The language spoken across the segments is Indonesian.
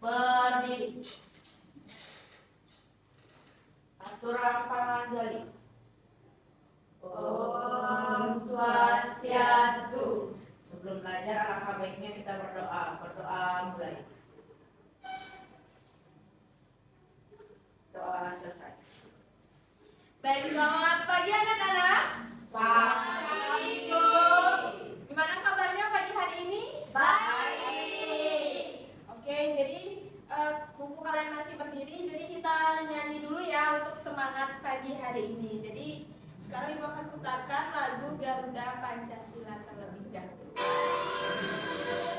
Berdiri. Aturan panganjali. Om Swastiastu. Sebelum belajar, alangkah baiknya kita berdoa. Berdoa mulai. Doa selesai. Baik, selamat pagi anak-anak. Pagi. Gimana kabarnya pagi hari ini? Baik. Oke, jadi mumpung kalian masih berdiri, jadi kita nyanyi dulu ya untuk semangat pagi hari ini. Jadi sekarang Ibu akan putarkan lagu Garuda Pancasila terlebih dahulu.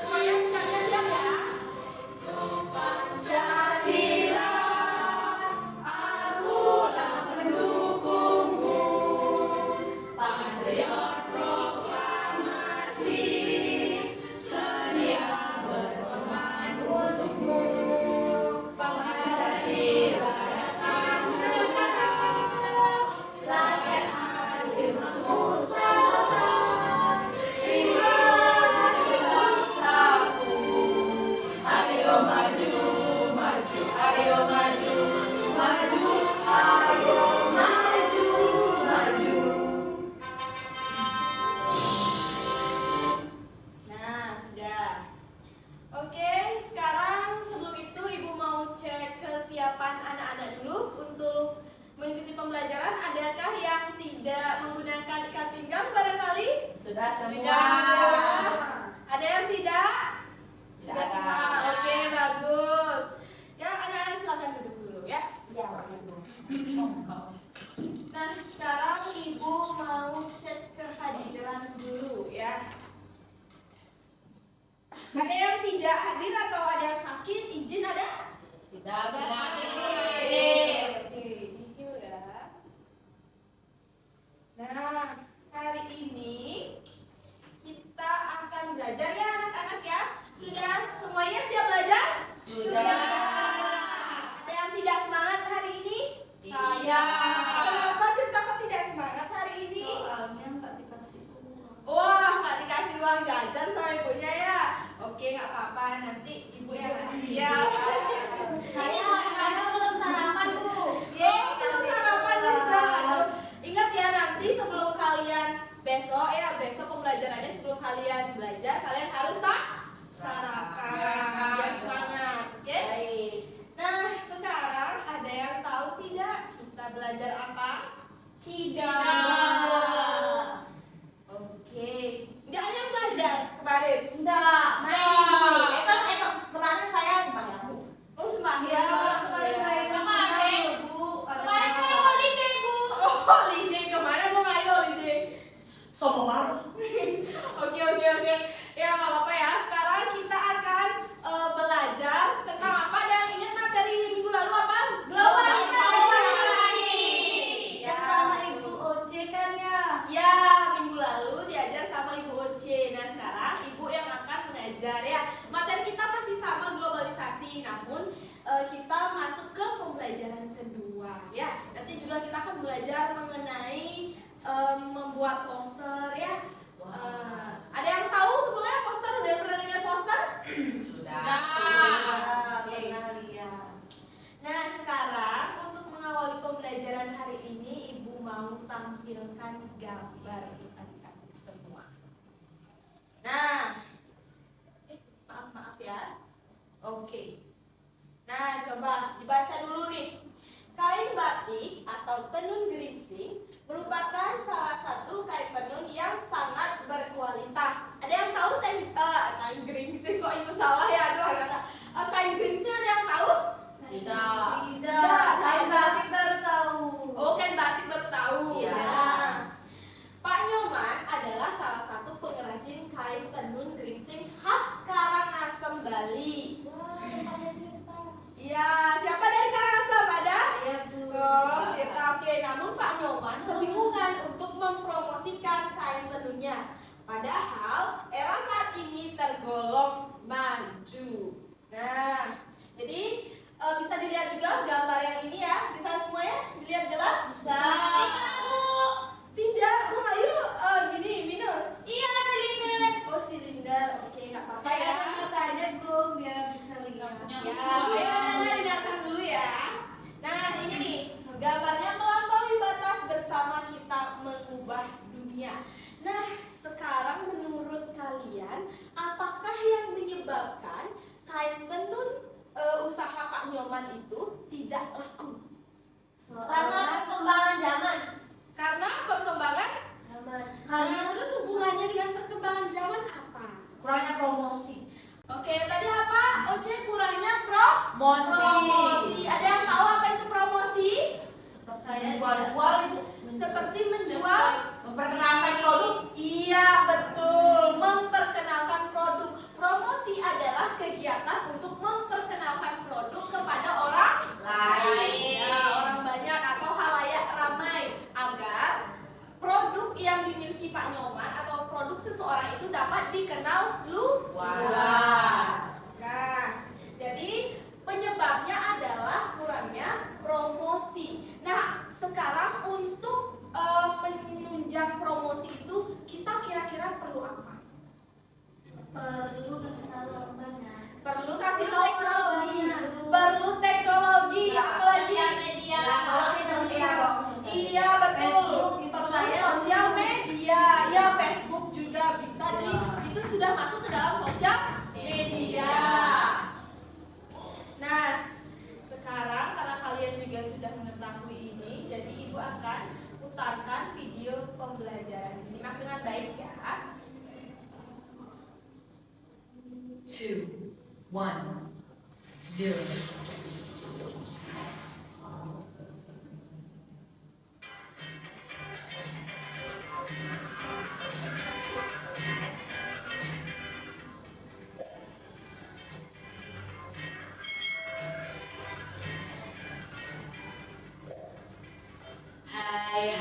Semuanya sekalian siap ya? Pancasila, akulah pendukungmu, patriot proklamasi, sedia berkorban untukmu. Pancasila dasar negara, rakyat adil mengusaha bangsa, hari bangsaku. Ayo maju, maju, ayo maju, maju, ayo maju, maju. Nah, sudah. Oke, sekarang sebelum itu Ibu mau cek kesiapan anak-anak dulu untuk mengikuti pembelajaran. Adakah yang tidak menggunakan ikat pinggang barangkali? Sudah semua. Sudah. Ada yang tidak? Sudah Tidak. semua. Oke, bagus. Ya, anak-anak silakan duduk dulu ya. Nah, sekarang Ibu mau cek kehadiran dulu ya. Ada yang tidak hadir atau ada yang sakit? Izin ada? Tidak, sudah. Oke, ini udah. Nah, hari ini kita akan belajar ya anak-anak ya. Sudah semuanya siap belajar? Sudah. Ada yang tidak semangat hari ini? Saya. Kenapa kita kok tidak semangat hari ini? Soalnya nggak dikasih uang. Wah, nggak dikasih uang jajan sama ibunya ya? Oke, nggak apa-apa. Nanti ibu yang kasih ya. Saya belum sarapan, Bu. Belum sarapan nih, sudah. Aduh, ingat ya nanti sebelum kalian besok pembelajarannya sebelum kalian belajar kalian harus sarapan biar semangat, oke? Baik. Nah, sekarang ada yang tahu tidak kita belajar apa? Tidak. Oke, nggak ada yang belajar kemarin. Enggak, main. Kemarin saya sembahyang. Oh, sembahyang. Kemarin, Bu. Kemarin saya holiday, Bu. Oh, holiday kemana? Mau ngapain holiday? Sombong banget. Oke. Ya nggak apa-apa ya. Sekarang kita akan belajar tentang apa? Ada yang ingat materi minggu lalu apa? Globalisasi. Ya, Sama Ibu Oce kan ya? Ya, minggu lalu diajar sama Ibu Oce. Nah, sekarang Ibu yang akan mengajar ya. Materi kita masih sama globalisasi, namun kita masuk ke pembelajaran kedua ya. Nanti juga kita akan belajar mengenai membuat poster ya. Ada yang tahu sebelumnya poster? Udah pernah dengar poster? Sudah. Pernah lihat. Nah, sekarang untuk mengawali pembelajaran hari ini, Ibu mau tampilkan gambar untuk adik-adik semua. Nah, maaf ya. Oke. Nah, coba dibaca dulu nih. Kain batik atau tenun geringsing merupakan salah satu kain tenun yang sangat berkualitas. Ada yang tahu kain geringsing? Kok Ibu salah ya? Aduh, kata kain geringsing ada yang tahu? Tidak. Kain batik baru tahu. Oh, kain batik baru tahu. Iya. Nah, Pak Nyoman adalah salah satu pengrajin kain tenun geringsing khas Karangasem, Bali. Wah, ada Tirta. Iya, siapa dari Karangasem? Ada? Saya, Bu. Oh, kita oke. Namun Pak Nyoman kebingungan untuk mempromosikan kain tenunnya. Padahal era saat ini tergolong maju. Nah, jadi bisa dilihat juga gambar yang ini ya. Bisa semuanya dilihat jelas? Bisa. Tidak, kok Ayu gini minus. Iya, silinder. Oh, silinder. Oke, nggak apa-apa Pakai ya. kacamata aja, Bu, biar bisa lihat. Ya, nyoman itu tidak laku? Karena perkembangan zaman. Karena perkembangan Zaman. terus hubungannya dengan perkembangan zaman apa? Kurangnya promosi. Oke, tadi apa? Oce, kurangnya promosi. Promosi. Ada yang tahu apa itu promosi? Seperti jual-jual itu. Seperti menjual. Memperkenalkan produk. Iya, betul. Memperkenalkan produk. Promosi adalah kegiatan untuk memperkenalkan produk kepada orang Lain. Ya, orang banyak atau halayak ramai agar produk yang dimiliki Pak Nyoman atau produk seseorang itu dapat dikenal luas. Nah, jadi penyebabnya adalah kurangnya promosi. Nah, sekarang untuk menunjang promosi itu kita kira-kira perlu apa? Perlu kasih tahu orang banyak. Perlu kasih tahu Teknologi. Perlu teknologi, Ya, apalagi sosial media. Ya, kalau kita ya, kalau sosial media. Iya betul. Facebook, Perlu saya sosial media. Ya, Facebook juga bisa itu sudah masuk ke dalam sosial media. Nah, sekarang karena kalian juga sudah mengetahui ini, jadi Ibu akan putarkan video pembelajaran. Disimak dengan baik ya. 2, 1, 0.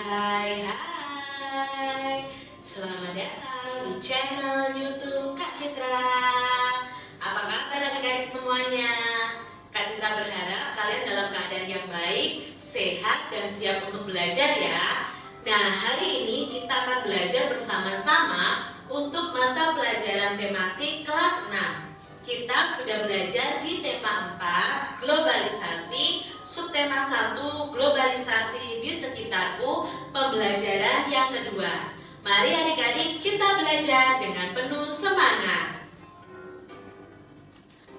Hai, selamat datang di channel YouTube Kak Citra. Apa kabar adik-adik semuanya? Kak Citra berharap kalian dalam keadaan yang baik, sehat, dan siap untuk belajar ya. Nah, hari ini kita akan belajar bersama-sama untuk mata pelajaran tematik kelas 6. Kita sudah belajar di tema 4, globalisasi, subtema 1, globalisasi di sekitarku, pembelajaran yang kedua. Mari adik-adik kita belajar dengan penuh semangat.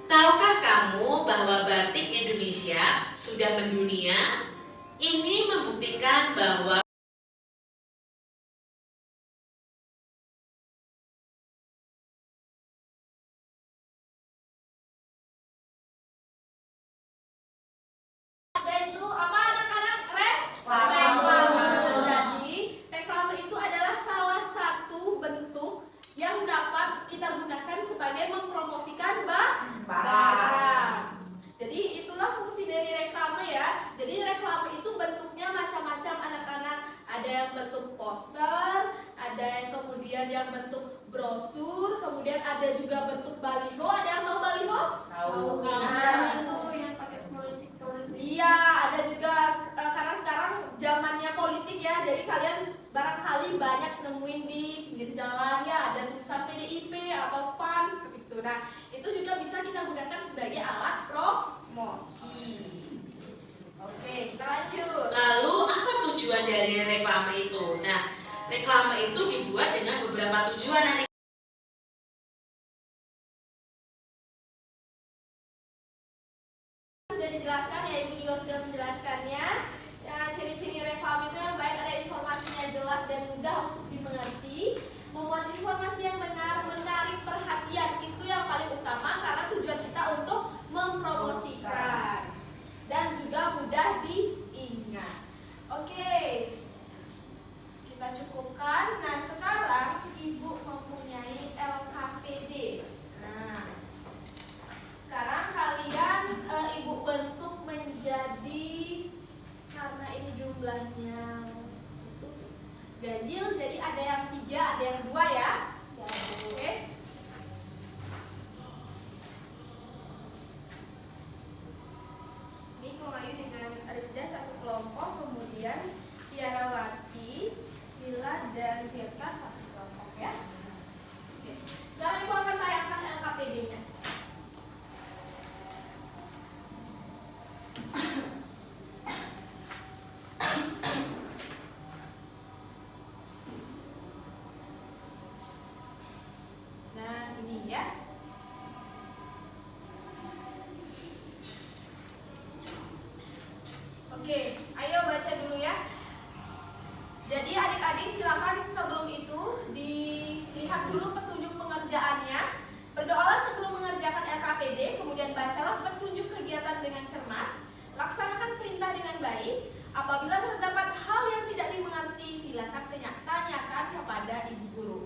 Tahukah kamu bahwa batik Indonesia sudah mendunia? Ini membuktikan bahwa Ada itu apa anak-anak? Reklame. Jadi reklame itu adalah salah satu bentuk yang dapat kita gunakan sebagai mempromosikan barang. Jadi itulah fungsi dari reklame ya. Jadi reklame itu bentuknya macam-macam anak-anak. Ada yang bentuk poster, ada yang kemudian yang bentuk brosur, kemudian ada juga bentuk baliho. Ada yang tahu baliho? Tahu. Nah, Itu yang pakai politik. iya, ada juga karena sekarang zamannya politik ya, jadi kalian barangkali banyak nemuin di pinggir jalan ya, ada tulisan PDIP atau PAN seperti itu. Nah, itu juga bisa kita gunakan sebagai alat promosi. Oke, kita lanjut. lalu apa tujuan dari reklame itu? Nah, reklame itu dibuat dengan beberapa tujuan adik. Sudah dijelaskan ya, Ibu juga sudah menjelaskannya. Ya, ciri-ciri reklame itu yang baik, ada informasinya jelas dan mudah untuk dimengerti, membuat informasi yang benar, menarik perhatian, itu yang paling utama karena tujuan kita untuk mempromosikan dan juga mudah diingat. Oke, kita cukupkan. Nah, sekarang Ibu mempunyai LKPD. Nah, sekarang kalian Ibu bentuk menjadi, karena ini jumlahnya itu ganjil, jadi ada yang 3, ada yang 2 ya. Oke. Ini Komayu dengan Rizda satu kelompok, kemudian Tiarawati, Lila dan Tirta satu kelompok ya. Oke. Sekarang Ibu akan tayangkan LKPD-nya. Nah, ini ya. simak dulu petunjuk pengerjaannya. Berdoalah sebelum mengerjakan LKPD, kemudian bacalah petunjuk kegiatan dengan cermat. Laksanakan perintah dengan baik. Apabila terdapat hal yang tidak dimengerti, silakan tanyakan kepada ibu guru.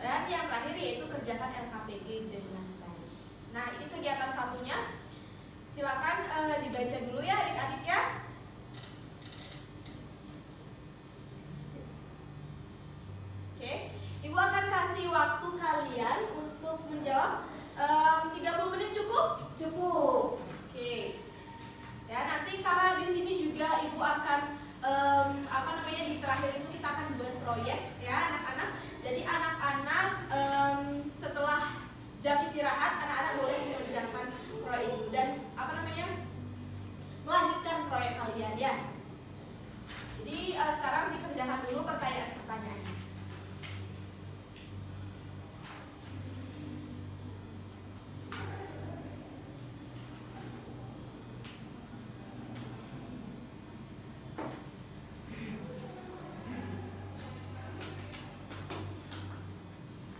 Dan yang terakhir yaitu kerjakan LKPD dengan baik. Nah, ini kegiatan satunya. Silakan dibaca dulu ya adik-adik ya. Oke, Ibu akan kasih waktu kalian untuk menjawab. 30 menit cukup? Cukup. Oke. Ya, nanti karena di sini juga Ibu akan di terakhir itu kita akan buat proyek ya anak-anak. Jadi anak-anak setelah jam istirahat anak-anak boleh mengerjakan proyek itu dan melanjutkan proyek kalian ya. Jadi sekarang dikerjakan dulu pertanyaan-pertanyaannya.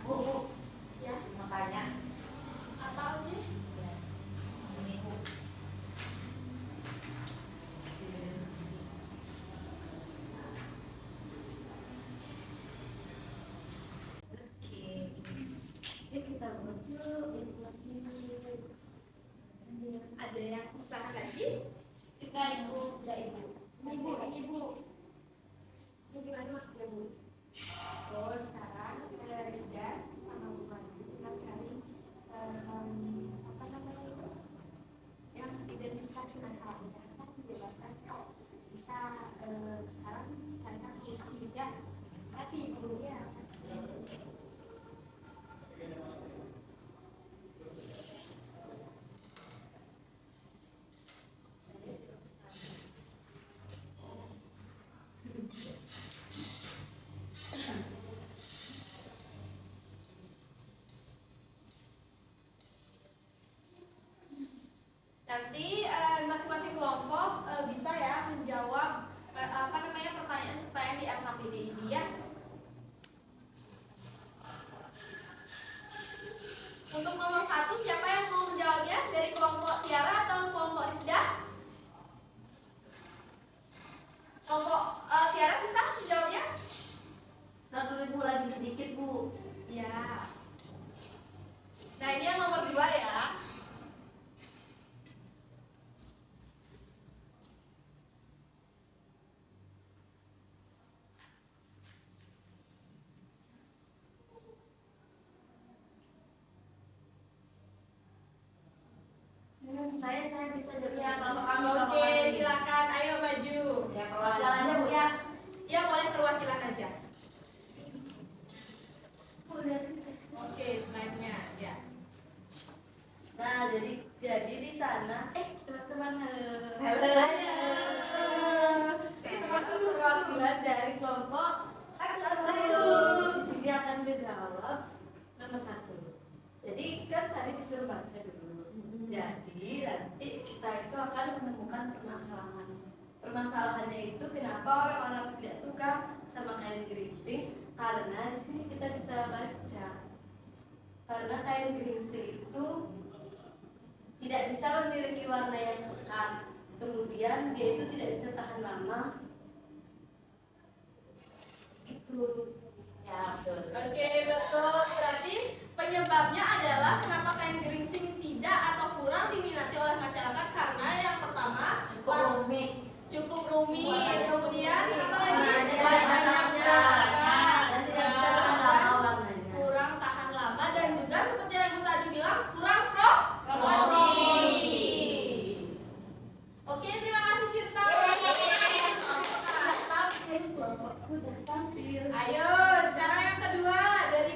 Bu, Ya, mau tanya. apa Oce? Ini Bu. Oke. Yuk kita buat yuk. Ada yang susah lagi? Kita ibu, tidak ibu. Ibu. Ini gimana maksudnya Bu? Oh, sekarang Rizda sama Bu Madu tinggal cari itu yang identifikasi masalahnya kan dijelaskan bisa sekarang carikan kursi ya. Kasih Bu ya. Nanti masing-masing kelompok bisa ya menjawab pertanyaan-pertanyaan di LKPD ini ya. Untuk nomor 1 siapa yang mau menjawabnya dari kelompok Tiara atau kelompok Rizda? Kelompok Tiara bisa menjawabnya? Ntar dulu Bu lagi sedikit Bu. Ya. Nah ini yang nomor 2 ya. Saya bisa jawab. Ya, kalau kami Oke, silakan. Ayo maju. Ya, perwakilan aja Bu ya. Ya boleh perwakilan aja. Udah. Oke, slide-nya ya. Nah, jadi di sana teman-teman halo. Halo. Kita akan perwakilan dari kelompok Satu. di sini akan menjawab nomor 1. Jadi kan tadi disuruh baca dulu. Jadi nanti kita itu akan menemukan permasalahan. Permasalahannya itu kenapa orang-orang tidak suka sama kain geringsing? Karena di sini kita bisa baca. Karena kain geringsing itu tidak bisa memiliki warna yang pekat. Kemudian dia itu tidak bisa tahan lama. Itu Ya, betul. Oke, betul. Berarti penyebabnya adalah kenapa kain geringsing tidak atau kurang diminati oleh masyarakat karena yang pertama Komik. cukup rumit, kemudian apa lagi? Warnanya Banyak gerakan, dan tidak bisa tahan lama warnanya. kurang tahan lama dan juga seperti yang Ibu tadi bilang kurang promosi. Oke, terima kasih Tirta. Kelompokku udah tampil. Ayo, sekarang yang kedua dari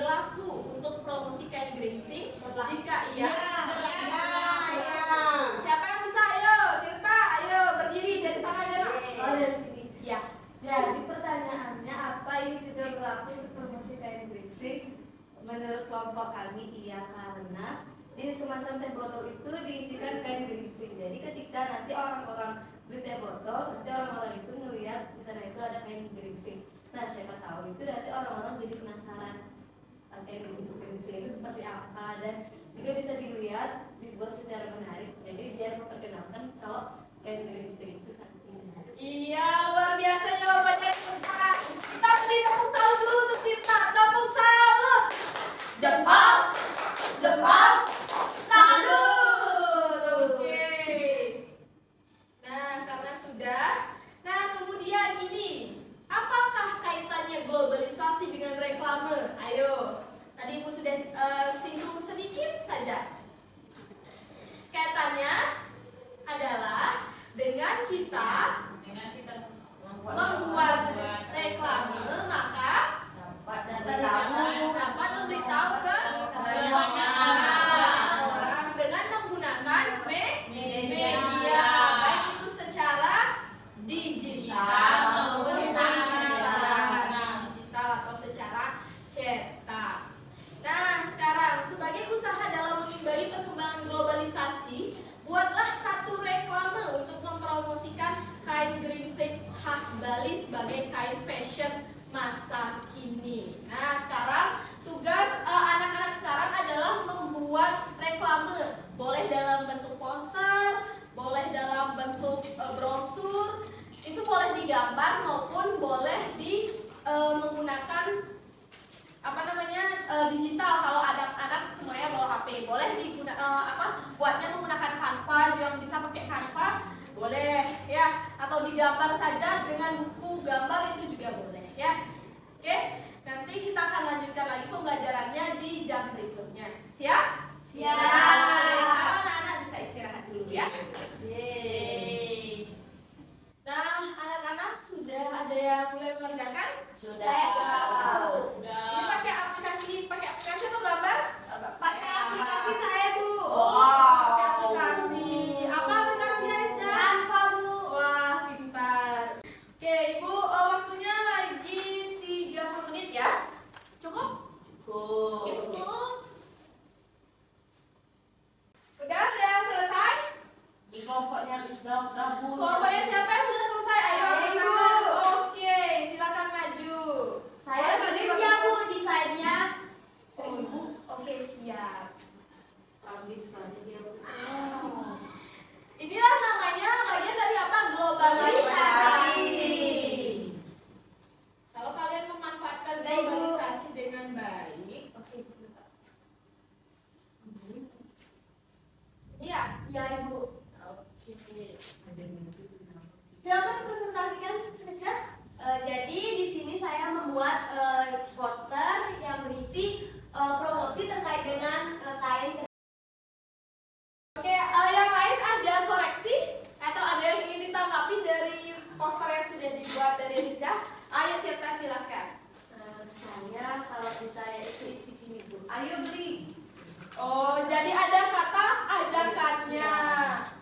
berlaku untuk promosi kain geringsing? Jika iya, berlaku. Siapa yang bisa? Ayo, Tirta, ayo berdiri dari sana aja. Nak. Oh, dari sini. Ya. Jadi pertanyaannya, apa ini juga berlaku untuk promosi kain geringsing? Menurut kelompok kami iya, karena di kemasan teh botol itu diisikan kain geringsing. Jadi ketika nanti orang-orang beli teh botol, nanti orang-orang itu ngelihat di sana itu ada kain geringsing. Nah, siapa tahu itu nanti orang-orang jadi penasaran kain geringsing itu seperti apa, dan juga bisa dilihat dibuat secara menarik. Jadi biar memperkenalkan kalau kain geringsing itu sangat indah. Iya, luar biasa jawabannya Tirta. Kita beri tepuk salut dulu untuk Tirta. Tepuk salut. Jempol, jempol, salut. Oke. Nah, karena sudah. Nah, kemudian ini, apakah kaitannya globalisasi dengan reklame? Ayo, tadi Ibu sudah singgung sedikit saja. Kaitannya adalah dengan kita membuat reklame, maka dapat memberitahu ke banyak orang dengan menggunakan media, baik itu secara digital maupun digital atau secara cetak. Nah, sekarang sebagai usaha dalam mengimbangi perkembangan globalisasi, buatlah satu reklame untuk mempromosikan kain geringsing khas Bali sebagai kain fashion masa kini. Nah, sekarang tugas anak-anak sekarang adalah membuat reklame. Boleh dalam bentuk poster, boleh dalam bentuk brosur, itu boleh digambar maupun boleh menggunakan digital. Kalau anak-anak semuanya bawa HP, boleh buatnya menggunakan Canva, yang bisa pakai Canva boleh ya, atau digambar saja dengan buku gambar itu juga boleh ya. Oke, nanti kita akan lanjutkan lagi pembelajarannya di jam berikutnya. Siap? Siap. Sekarang anak-anak bisa istirahat dulu ya. Yeay. Nah, anak-anak sudah ada yang mulai mengerjakan? Sudah. Ini pakai aplikasi atau gambar? Pakai aplikasi saya, Bu. Pakai aplikasi. Apa aplikasinya, Rizda? Canva, Bu. Wah, pintar. Oke, Ibu, waktunya lagi 30 menit ya. Cukup? Cukup. Udah selesai? Kelompoknya siapa yang sudah selesai? Ayo, Ibu. Oke, silakan maju. Saya Boleh maju, bikin Bapak? ya, Bu, desainnya. Oh, Ibu. Oke, siap. Inilah namanya bagian dari apa? Globalisasi. Kalau kalian memanfaatkan Sudah, Ibu. globalisasi dengan baik, oke, sebentar. Iya, Ya, Ibu. oke. Silakan presentasikan, Rizda. Jadi di sini saya membuat poster yang berisi promosi terkait dengan kain. Oke, yang lain ada koreksi atau ada yang ingin ditanggapi dari poster yang sudah dibuat dari Rizda? Ayo Tirta, silakan. Saya kalau di saya itu isi gini, Bu. Ayo beli. Oh, jadi ada kata ajakannya.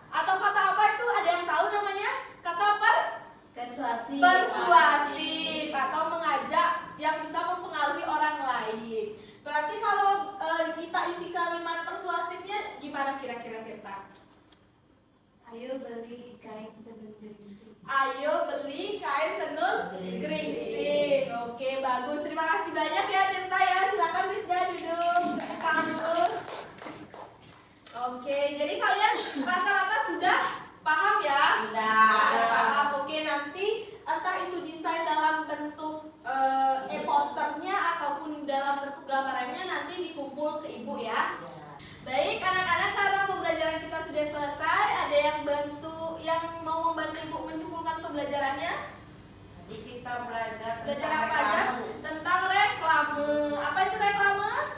Atau kata apa itu? Ada yang tahu namanya? Kata persuasif atau mengajak yang bisa mempengaruhi orang lain. Berarti kalau kita isi kalimat persuasifnya gimana kira-kira Tirta? Ayo beli kain tenun geringsing. Ayo beli kain tenun geringsing. Oke, bagus. Terima kasih banyak ya Tirta ya. Silakan Rizda duduk. Tepuk tangan dulu. Oke, jadi kalian rata-rata sudah paham ya? Sudah paham. Oke, nanti entah itu desain dalam bentuk posternya ataupun dalam bentuk gambarannya nanti dikumpul ke Ibu ya. Baik anak-anak, karena pembelajaran kita sudah selesai, ada yang mau membantu Ibu menyimpulkan pembelajarannya? Jadi kita belajar Apa aja? Tentang reklame. Apa itu reklame?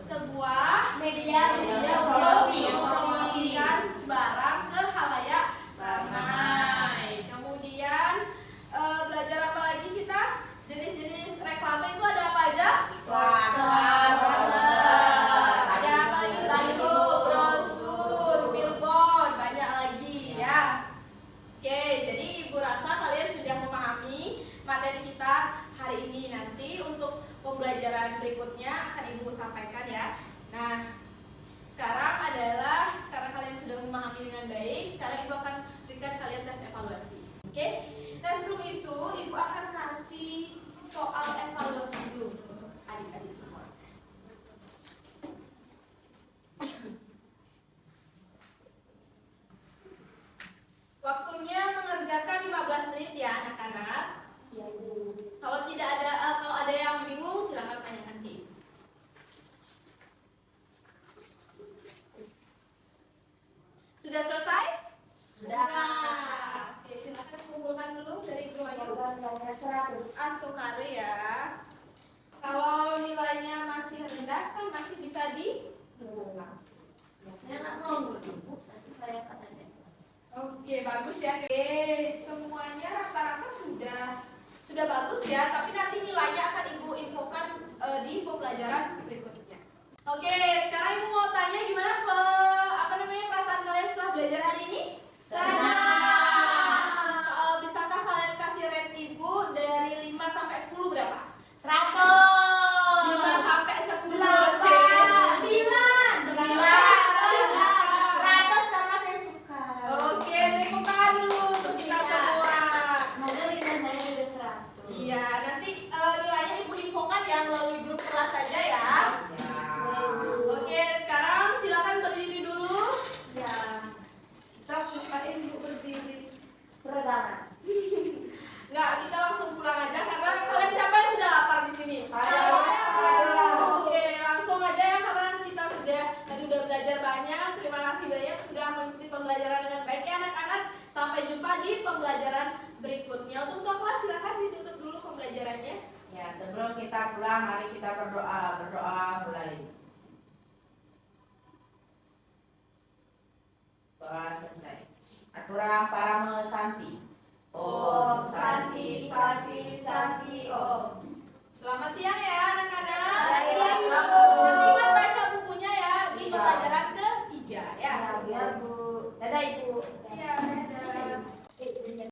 Sebuah media untuk mempromosikan barang ke khalayak ramai. Kemudian belajar apa lagi kita? Jenis-jenis reklame itu ada apa aja? Poster, sampaikan ya. Nah, sekarang adalah karena kalian sudah memahami dengan baik, sekarang Ibu akan berikan kalian tes evaluasi. Oke? Nah, sebelum itu Ibu akan kasih soal evaluasi dulu untuk adik-adik semua. Waktunya mengerjakan 15 menit ya anak-anak. Ya, Bu. Kalau ada yang bingung silakan tanyakan ke Ibu. Sudah selesai? Sudah. Oke, silakan kumpulkan dulu dari semuanya. Jawabannya 100. Astukare ya. Kalau nilainya masih rendah kan masih bisa Berulang. Ya, nggak mau Bu. Nanti saya katanya. Oke, bagus ya. Oke, semuanya rata-rata sudah bagus ya, tapi nanti nilainya akan Ibu infokan di pembelajaran berikutnya. Oke, sekarang Ibu mau tanya gimana perasaan kalian setelah belajar hari ini? Senang. Bisakah kalian kasih rate Ibu dari 5 sampai 10 berapa? 100. 5 sampai 10. 9. 100 sama saya suka. Oke, tepuk tangan dulu untuk kita semua. Semoga nilai saya juga 100. Iya, nanti nilainya Ibu infokan yang melalui grup kelas saja ya. Oke, sekarang silakan berdiri dulu. Ya, kita sukain Bu berdiri peregangan. Enggak, kita langsung pulang aja karena kalian siapa yang sudah lapar di sini? Saya. Oke, langsung aja ya karena kita tadi udah belajar banyak. Terima kasih banyak sudah mengikuti pembelajaran dengan baik ya anak-anak. Sampai jumpa di pembelajaran berikutnya. Untuk ketua kelas silakan ditutup dulu pembelajarannya. Ya, sebelum kita pulang, mari kita berdoa. Berdoa mulai. Doa selesai. Aturang parame santi. Om Santi Santi Santi Om. Selamat siang ya anak-anak. Selamat siang, Bu. Nanti ingat baca bukunya ya di Iya. pembelajaran ketiga ya. Ya, Bu. Dadah Ibu. Iya.